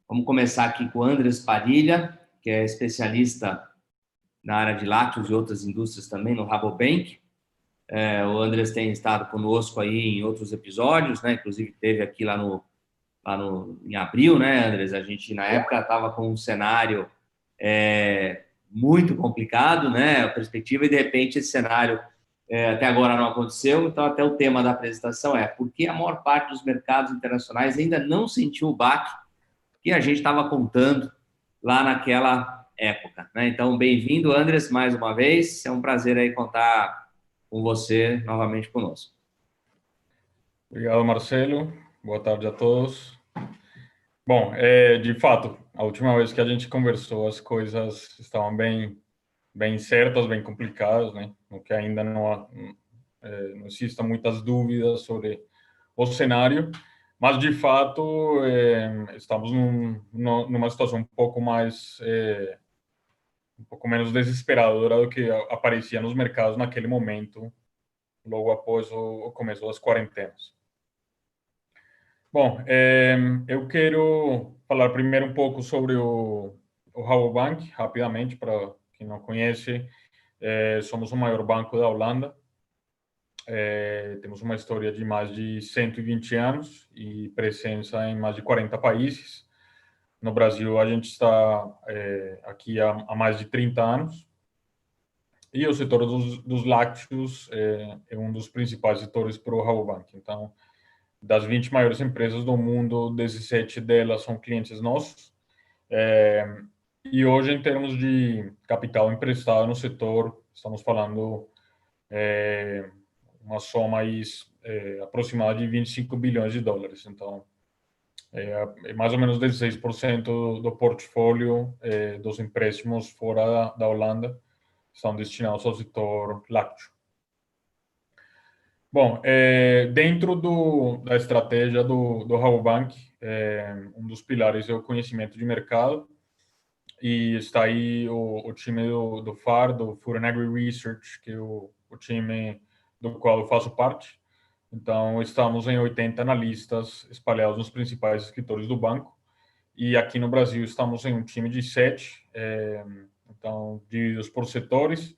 Vamos começar aqui com o Andres Padilha, que é especialista na área de lácteos e outras indústrias também no Rabobank. O Andres tem estado conosco aí em outros episódios, né? Inclusive teve aqui em abril, né, Andres? A gente na época estava com um cenário muito complicado, né? A perspectiva, e de repente esse cenário até agora não aconteceu. Então até o tema da apresentação é por que a maior parte dos mercados internacionais ainda não sentiu o baque que a gente estava contando lá naquela época, né? Então, bem-vindo, Andres, mais uma vez. É um prazer aí contar com você novamente conosco. Obrigado, Marcelo. Boa tarde a todos. Bom, de fato, a última vez que a gente conversou, as coisas estavam bem certas, bem complicadas, né? No que ainda não existem muitas dúvidas sobre o cenário, mas de fato estamos numa situação um pouco menos desesperadora do que aparecia nos mercados naquele momento, logo após o começo das quarentenas. Bom, eu quero falar primeiro um pouco sobre o Rabobank, rapidamente, para quem não conhece. Somos o maior banco da Holanda. Temos uma história de mais de 120 anos e presença em mais de 40 países. No Brasil, a gente está aqui há mais de 30 anos. E o setor dos lácteos é um dos principais setores para o Rabobank. Então, das 20 maiores empresas do mundo, 17 delas são clientes nossos. E hoje, em termos de capital emprestado no setor, estamos falando uma soma aí, aproximada de 25 bilhões de dólares. Então, mais ou menos 16% do portfólio dos empréstimos fora da Holanda são destinados ao setor lácteo. Bom, dentro da estratégia do Rabobank, um dos pilares é o conhecimento de mercado, e está aí o time do FAR, do Food and Agri Research, que é o time do qual eu faço parte. Então, estamos em 80 analistas espalhados nos principais escritórios do banco, e aqui no Brasil estamos em um time de 7, então, divididos por setores.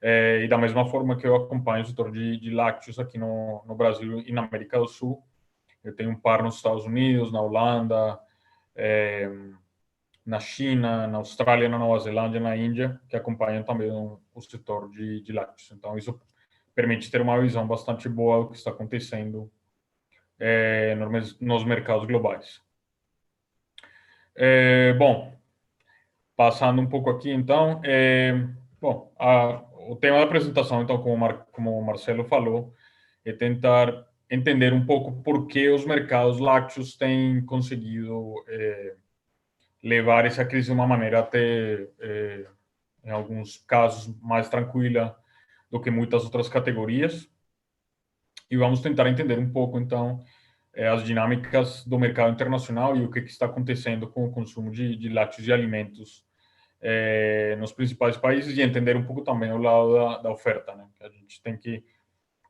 E da mesma forma que eu acompanho o setor de lácteos aqui no Brasil e na América do Sul, eu tenho um par nos Estados Unidos, na Holanda, na China, na Austrália, na Nova Zelândia, na Índia, que acompanham também o setor de lácteos. Então, isso permite ter uma visão bastante boa do que está acontecendo nos mercados globais. Bom, passando um pouco aqui, então, bom, o tema da apresentação, então, como o Marcelo falou, é tentar entender um pouco por que os mercados lácteos têm conseguido levar essa crise de uma maneira até, em alguns casos, mais tranquila do que muitas outras categorias. E vamos tentar entender um pouco, então, as dinâmicas do mercado internacional e o que está acontecendo com o consumo de lácteos e alimentos nos principais países, e entender um pouco também o lado da oferta, né? Que a gente tem que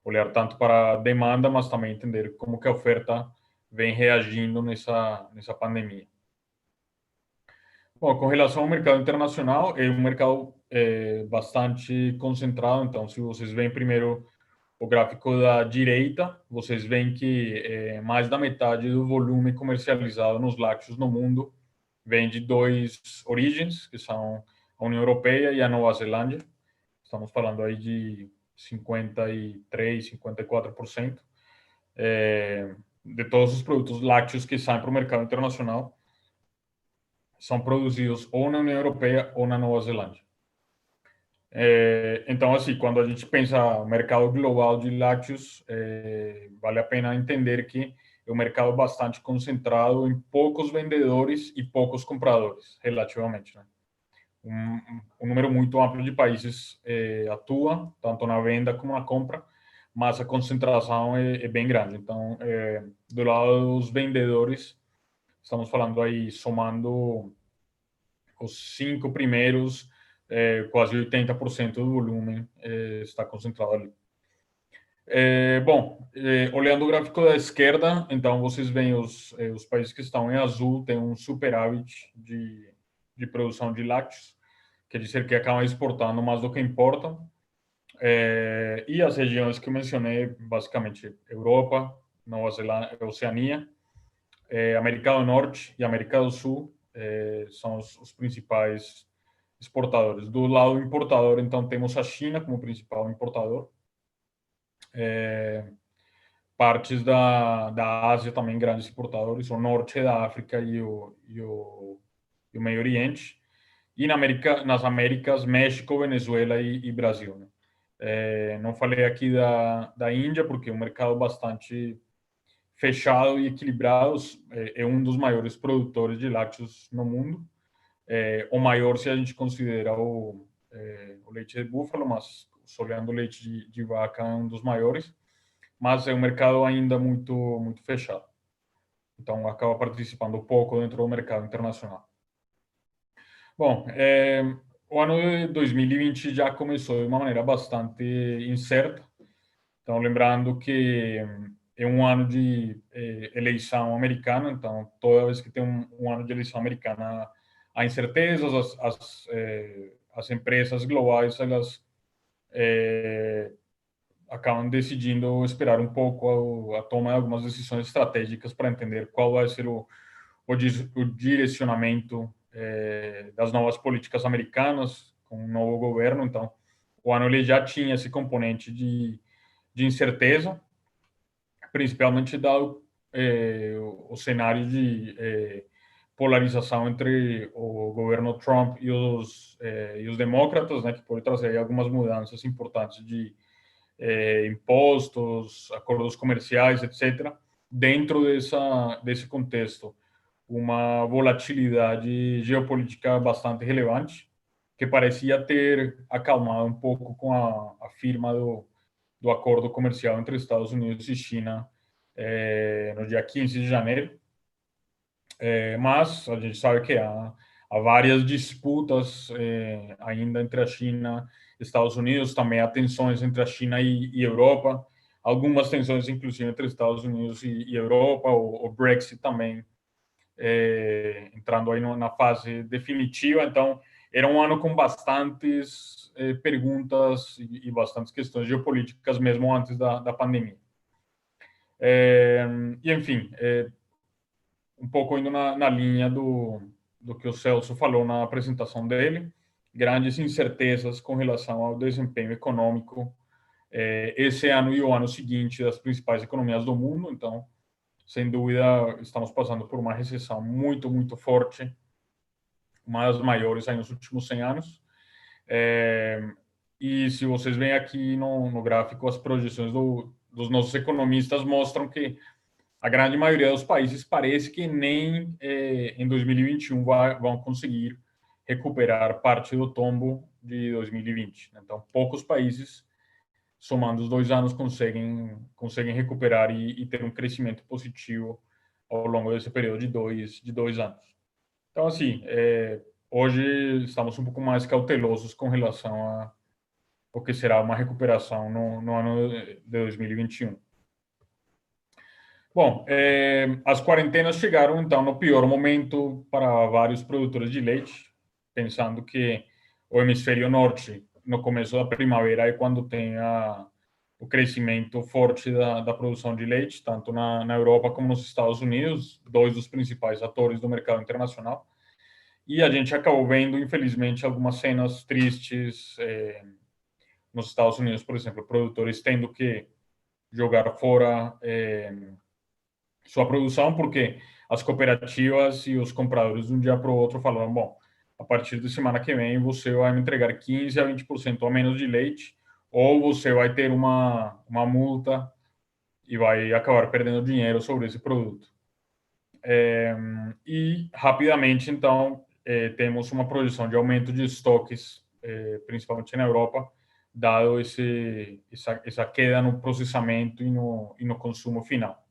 olhar tanto para a demanda, mas também entender como que a oferta vem reagindo nessa pandemia. Bom, com relação ao mercado internacional, é um mercado bastante concentrado. Então, se vocês veem primeiro o gráfico da direita, vocês veem que mais da metade do volume comercializado nos lácteos no mundo vem de duas origens, que são a União Europeia e a Nova Zelândia. Estamos falando aí de 53%, 54% de todos os produtos lácteos que saem para o mercado internacional são produzidos ou na União Europeia ou na Nova Zelândia. Então, assim, quando a gente pensa no mercado global de lácteos, vale a pena entender que é um mercado bastante concentrado em poucos vendedores e poucos compradores, relativamente, né? Um número muito amplo de países atua, tanto na venda como na compra, mas a concentração é bem grande. Então, do lado dos vendedores, estamos falando aí, somando os 5 primeiros, quase 80% do volume está concentrado ali. Olhando o gráfico da esquerda, então vocês veem os países que estão em azul têm um superávit de produção de lácteos, quer dizer que acabam exportando mais do que importam. E as regiões que eu mencionei, basicamente Europa, Nova Zelândia, Oceania, América do Norte e América do Sul, são os principais exportadores. Do lado importador, então, temos a China como principal importador. Partes da Ásia também grandes importadores, o norte da África e o Meio Oriente. E nas Américas, México, Venezuela e Brasil, né? Não falei aqui da Índia, porque é um mercado bastante fechado e equilibrado, é um dos maiores produtores de lácteos no mundo, o maior se a gente considera o leite de búfalo, mas olhando o leite de vaca é um dos maiores, mas é um mercado ainda muito fechado. Então, acaba participando pouco dentro do mercado internacional. Bom, o ano de 2020 já começou de uma maneira bastante incerta. Então, lembrando que é um ano de eleição americana, então, toda vez que tem um ano de eleição americana, há incertezas, as empresas globais, elas acabam decidindo esperar um pouco a toma de algumas decisões estratégicas para entender qual vai ser o direcionamento das novas políticas americanas com um novo governo. Então, o ano ele já tinha esse componente de incerteza, principalmente dado o cenário de polarização entre o governo Trump e os demócratas, né, que pode trazer algumas mudanças importantes de impostos, acordos comerciais, etc. Dentro desse contexto, uma volatilidade geopolítica bastante relevante, que parecia ter acalmado um pouco com a firma do acordo comercial entre Estados Unidos e China no dia 15 de janeiro. Mas a gente sabe que há várias disputas ainda entre a China e Estados Unidos, também há tensões entre a China e Europa, algumas tensões inclusive entre Estados Unidos e Europa, o Brexit também entrando aí na fase definitiva. Então, era um ano com bastantes perguntas e bastantes questões geopolíticas mesmo antes da pandemia. E, enfim, um pouco indo na linha do que o Celso falou na apresentação dele, grandes incertezas com relação ao desempenho econômico esse ano e o ano seguinte das principais economias do mundo. Então, sem dúvida, estamos passando por uma recessão muito forte, uma das maiores aí nos últimos 100 anos. E se vocês veem aqui no gráfico, as projeções dos nossos economistas mostram que a grande maioria dos países parece que nem em 2021 vão conseguir recuperar parte do tombo de 2020. Então, poucos países, somando os 2 anos, conseguem recuperar e ter um crescimento positivo ao longo desse período de dois anos. Então, assim, hoje estamos um pouco mais cautelosos com relação ao que será uma recuperação no ano de 2021. Bom, as quarentenas chegaram, então, no pior momento para vários produtores de leite, pensando que o hemisfério norte, no começo da primavera, é quando tem o crescimento forte da produção de leite, tanto na Europa como nos Estados Unidos, dois dos principais atores do mercado internacional. E a gente acabou vendo, infelizmente, algumas cenas tristes nos Estados Unidos, por exemplo, produtores tendo que jogar fora sua produção, porque as cooperativas e os compradores de um dia para o outro falaram: bom, a partir de semana que vem você vai me entregar 15% a 20% a menos de leite, ou você vai ter uma multa e vai acabar perdendo dinheiro sobre esse produto. E rapidamente, então, temos uma projeção de aumento de estoques, principalmente na Europa, dado essa queda no processamento e no consumo final.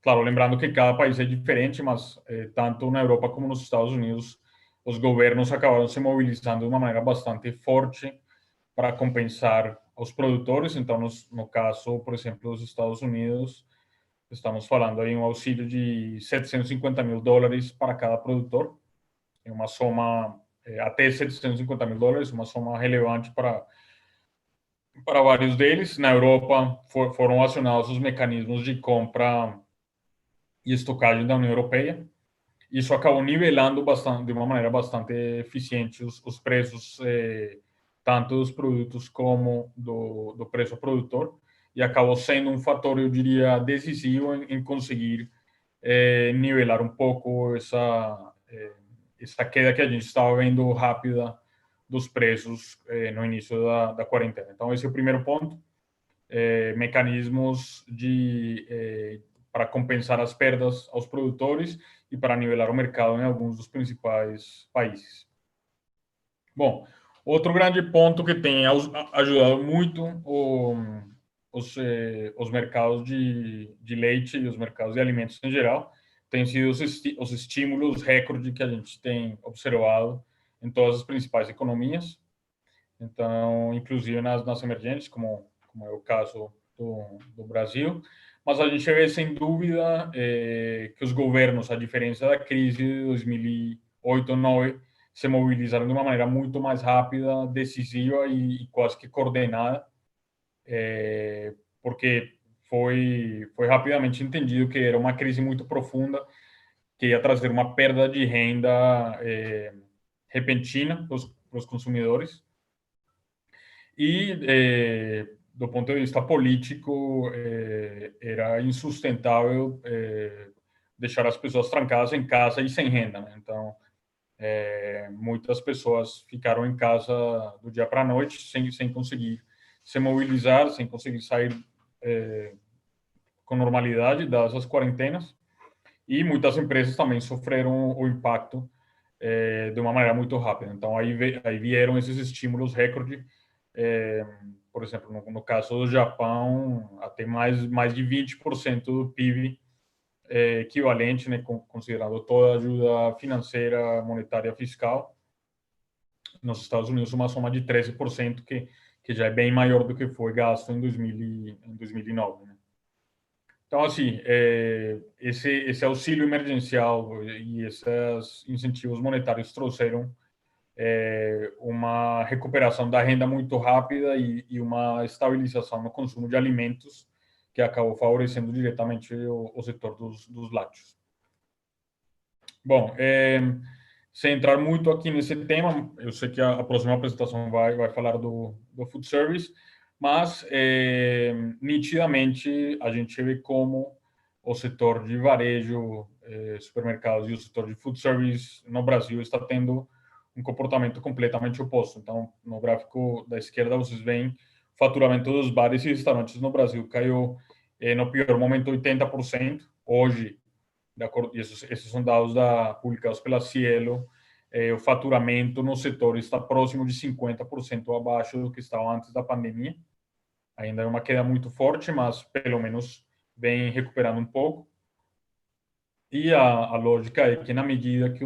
Claro, lembrando que cada país é diferente, mas tanto na Europa como nos Estados Unidos, os governos acabaram se mobilizando de uma maneira bastante forte para compensar aos produtores. Então, no caso, por exemplo, dos Estados Unidos, estamos falando aí um auxílio de $750.000 para cada produtor, é uma soma até $750.000, uma soma relevante para vários deles. Na Europa foram acionados os mecanismos de compra e estocagem da União Europeia. Isso acabou nivelando bastante, de uma maneira bastante eficiente os preços, tanto dos produtos como do preço ao produtor, e acabou sendo um fator, eu diria, decisivo em conseguir nivelar um pouco essa queda que a gente estava vendo rápida dos preços no início da quarentena. Então, esse é o primeiro ponto. Mecanismos para compensar as perdas aos produtores e para nivelar o mercado em alguns dos principais países. Bom, outro grande ponto que tem ajudado muito os mercados de leite e os mercados de alimentos em geral tem sido os estímulos recorde que a gente tem observado em todas as principais economias. Então, inclusive nas emergentes, como é o caso do Brasil. Mas a gente vê, sem dúvida, que os governos, a diferença da crise de 2008 ou 2009, se mobilizaram de uma maneira muito mais rápida, decisiva e quase que coordenada, porque foi rapidamente entendido que era uma crise muito profunda, que ia trazer uma perda de renda repentina para os consumidores. E, do ponto de vista político, era insustentável deixar as pessoas trancadas em casa e sem renda, né? Então, muitas pessoas ficaram em casa do dia para a noite sem conseguir se mobilizar, sem conseguir sair com normalidade dadas as quarentenas. E muitas empresas também sofreram o impacto de uma maneira muito rápida. Então, aí vieram esses estímulos recorde. Por exemplo, no caso do Japão, até mais de 20% do PIB equivalente, né, considerando toda a ajuda financeira, monetária, fiscal. Nos Estados Unidos, uma soma de 13%, que já é bem maior do que foi gasto em 2009. Né? Então, assim, esse auxílio emergencial e esses incentivos monetários trouxeram uma recuperação da renda muito rápida e uma estabilização no consumo de alimentos que acabou favorecendo diretamente o setor dos lácteos. Bom, sem entrar muito aqui nesse tema, eu sei que a próxima apresentação vai falar do food service, mas nitidamente a gente vê como o setor de varejo, supermercados e o setor de food service no Brasil está tendo um comportamento completamente oposto. Então, no gráfico da esquerda, vocês veem o faturamento dos bares e restaurantes no Brasil caiu no pior momento 80%. Hoje, de acordo, esses são dados publicados pela Cielo, o faturamento no setor está próximo de 50% abaixo do que estava antes da pandemia. Ainda é uma queda muito forte, mas pelo menos vem recuperando um pouco. E a lógica é que, na medida que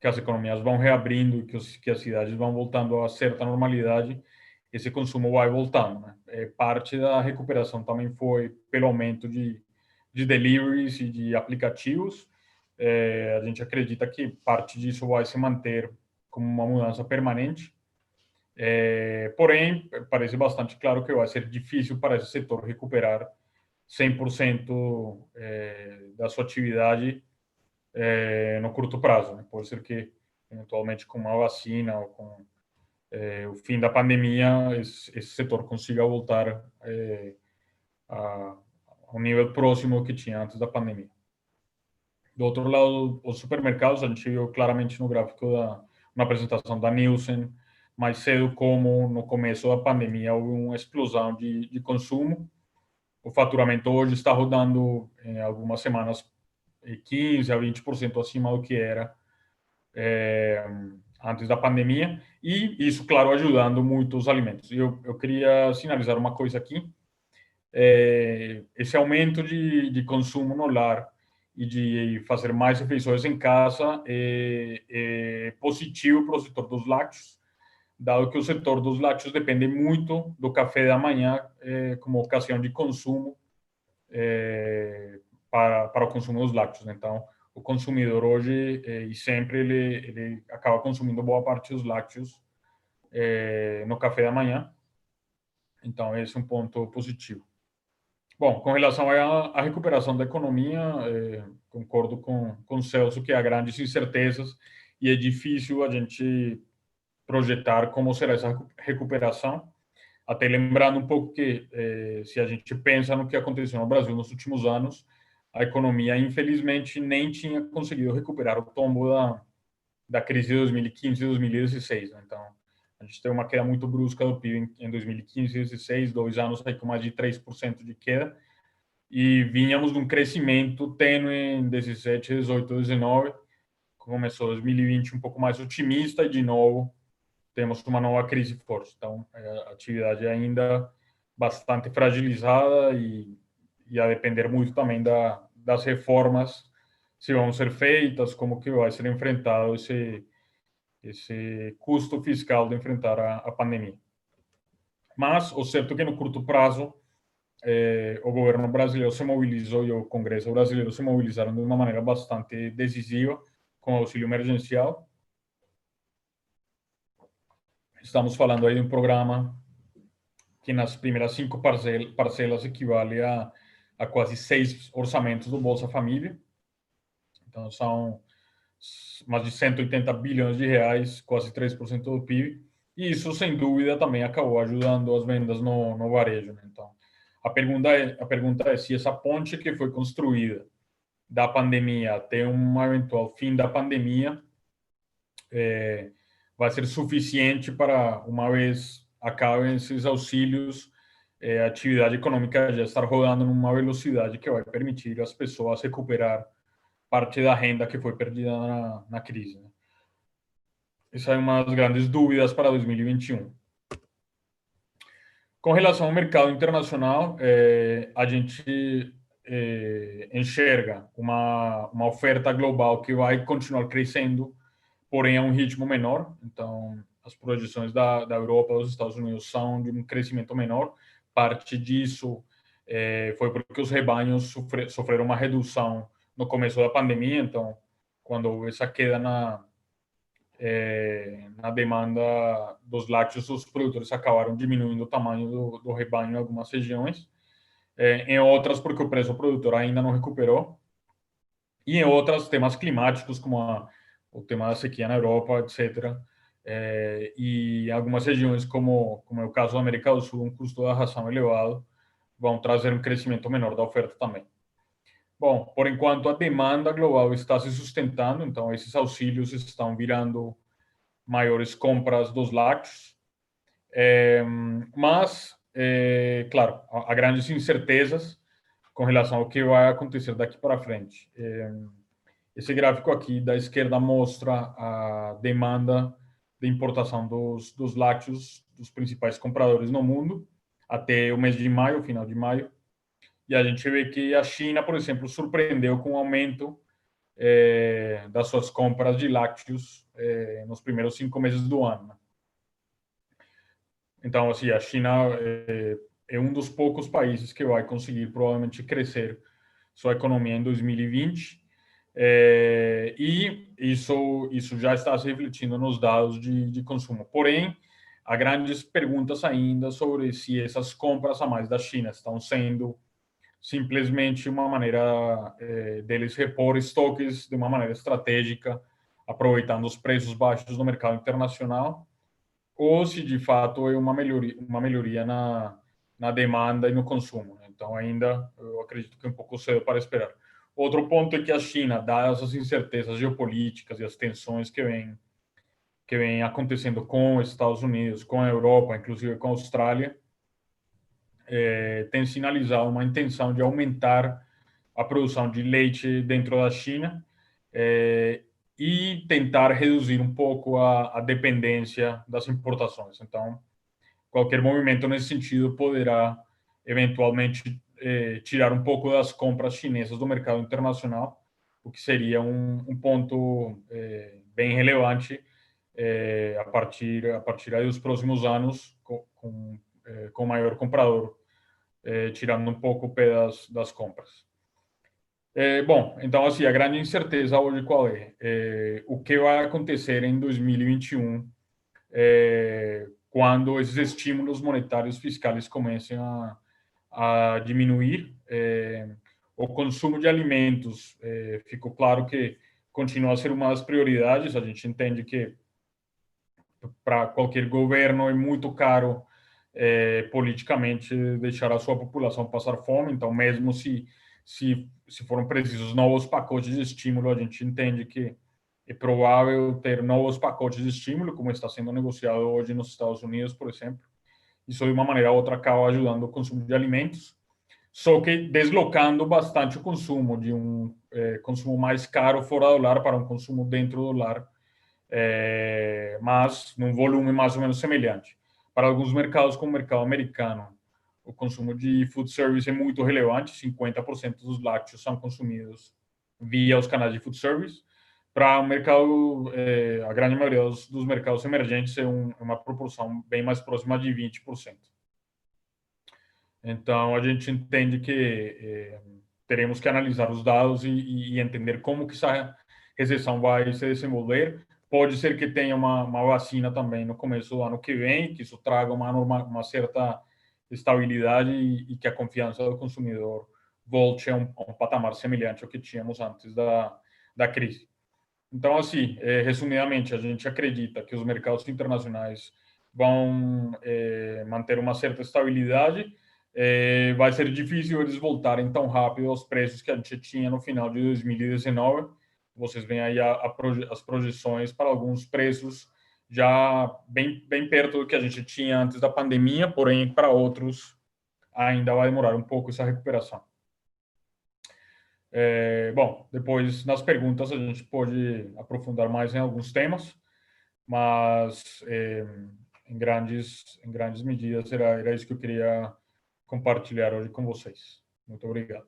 as economias vão reabrindo e que as cidades vão voltando a certa normalidade, esse consumo vai voltando. Né? Parte da recuperação também foi pelo aumento de deliveries e de aplicativos. A gente acredita que parte disso vai se manter como uma mudança permanente. Porém, parece bastante claro que vai ser difícil para esse setor recuperar 100% da sua atividade no curto prazo. Né? Pode ser que, eventualmente, com uma vacina ou com o fim da pandemia, esse setor consiga voltar ao nível próximo que tinha antes da pandemia. Do outro lado, os supermercados, a gente viu claramente no gráfico na apresentação da Nielsen, mais cedo, como no começo da pandemia houve uma explosão de consumo. O faturamento hoje está rodando em algumas semanas 15% a 20% acima do que era antes da pandemia, e isso, claro, ajudando muito os alimentos. E eu queria sinalizar uma coisa aqui. Esse aumento de consumo no lar e de fazer mais refeições em casa é positivo para o setor dos lácteos, dado que o setor dos lácteos depende muito do café da manhã como ocasião de consumo para o consumo dos lácteos, né? Então, o consumidor hoje e sempre ele acaba consumindo boa parte dos lácteos no café da manhã. Então, esse é um ponto positivo. Bom, com relação à recuperação da economia, concordo com o Celso que há grandes incertezas e é difícil a gente projetar como será essa recuperação. Até lembrando um pouco que, se a gente pensa no que aconteceu no Brasil nos últimos anos, a economia, infelizmente, nem tinha conseguido recuperar o tombo da crise de 2015 e 2016. Né? Então, a gente teve uma queda muito brusca do PIB em 2015 e 2016, 2 anos aí com mais de 3% de queda, e vínhamos de um crescimento tênue em 17, 18, 19, começou 2020 um pouco mais otimista e, de novo, temos uma nova crise forte. Então, a atividade é ainda bastante fragilizada e a depender muito também das reformas, se vão ser feitas, como que vai ser enfrentado esse custo fiscal de enfrentar a pandemia. Mas o certo é que no curto prazo o governo brasileiro se mobilizou e o Congresso brasileiro se mobilizaram de uma maneira bastante decisiva com o auxílio emergencial. Estamos falando aí de um programa que nas primeiras 5 parcelas equivale a quase 6 orçamentos do Bolsa Família. Então, são mais de 180 bilhões de reais, quase 3% do PIB. E isso, sem dúvida, também acabou ajudando as vendas no varejo. Né? Então, a pergunta é se essa ponte que foi construída da pandemia até um eventual fim da pandemia vai ser suficiente para, uma vez acabem esses auxílios, a atividade econômica já estar rodando numa velocidade que vai permitir às pessoas recuperar parte da renda que foi perdida na crise. Né? Essa é uma das grandes dúvidas para 2021. Com relação ao mercado internacional, a gente enxerga uma oferta global que vai continuar crescendo, porém a um ritmo menor. Então, as projeções da Europa e dos Estados Unidos são de um crescimento menor. Parte disso foi porque os rebanhos sofreram uma redução no começo da pandemia. Então, quando houve essa queda na demanda dos lácteos, os produtores acabaram diminuindo o tamanho do rebanho em algumas regiões. Em outras, porque o preço ao produtor ainda não recuperou. E em outras, temas climáticos, como o tema da sequia na Europa, etc. E algumas regiões, como é o caso da América do Sul, um custo da ração elevado, vão trazer um crescimento menor da oferta também. Bom, por enquanto, a demanda global está se sustentando, então esses auxílios estão virando maiores compras dos lácteos. Mas, claro, há grandes incertezas com relação ao que vai acontecer daqui para frente. Esse gráfico aqui da esquerda mostra a demanda de importação dos lácteos dos principais compradores no mundo até o mês de maio, final de maio. E a gente vê que a China, por exemplo, surpreendeu com o aumento das suas compras de lácteos nos primeiros 5 meses do ano. Né? Então, assim, a China é um dos poucos países que vai conseguir provavelmente crescer sua economia em 2020. E isso já está se refletindo nos dados de consumo. Porém, há grandes perguntas ainda sobre se essas compras a mais da China estão sendo simplesmente uma maneira deles repor estoques de uma maneira estratégica, aproveitando os preços baixos no mercado internacional, ou se de fato é uma melhoria na demanda e no consumo. Então, ainda eu acredito que é um pouco cedo para esperar. Outro ponto é que a China, dadas as incertezas geopolíticas e as tensões que vem acontecendo com os Estados Unidos, com a Europa, inclusive com a Austrália, tem sinalizado uma intenção de aumentar a produção de leite dentro da China e tentar reduzir um pouco a dependência das importações. Então, qualquer movimento nesse sentido poderá eventualmente tirar um pouco das compras chinesas do mercado internacional, o que seria um ponto bem relevante a partir aí dos próximos anos, com maior comprador, tirando um pouco o pé das compras. Bom, então, assim, a grande incerteza hoje qual é? O que vai acontecer em 2021, quando esses estímulos monetários fiscais comecem a diminuir? O consumo de alimentos, ficou claro que continua a ser uma das prioridades. A gente entende que para qualquer governo é muito caro, politicamente, deixar a sua população passar fome. Então, mesmo se foram precisos novos pacotes de estímulo, a gente entende que é provável ter novos pacotes de estímulo, como está sendo negociado hoje nos Estados Unidos, por exemplo. Isso, de uma maneira ou outra, acaba ajudando o consumo de alimentos, só que deslocando bastante o consumo de um consumo mais caro fora do lar para um consumo dentro do lar, mas num volume mais ou menos semelhante. Para alguns mercados, como o mercado americano, o consumo de food service é muito relevante. 50% dos lácteos são consumidos via os canais de food service. Para o mercado, a grande maioria dos mercados emergentes é uma proporção bem mais próxima de 20%. Então, a gente entende que teremos que analisar os dados e entender como que essa recessão vai se desenvolver. Pode ser que tenha uma vacina também no começo do ano que vem, que isso traga uma certa estabilidade e que a confiança do consumidor volte a um patamar semelhante ao que tínhamos antes da crise. Então, assim, resumidamente, a gente acredita que os mercados internacionais vão manter uma certa estabilidade. Vai ser difícil eles voltarem tão rápido aos preços que a gente tinha no final de 2019. Vocês veem aí as projeções para alguns preços já bem perto do que a gente tinha antes da pandemia, porém, para outros, ainda vai demorar um pouco essa recuperação. Bom, depois, nas perguntas, a gente pode aprofundar mais em alguns temas, mas em grandes medidas era isso que eu queria compartilhar hoje com vocês. Muito obrigado.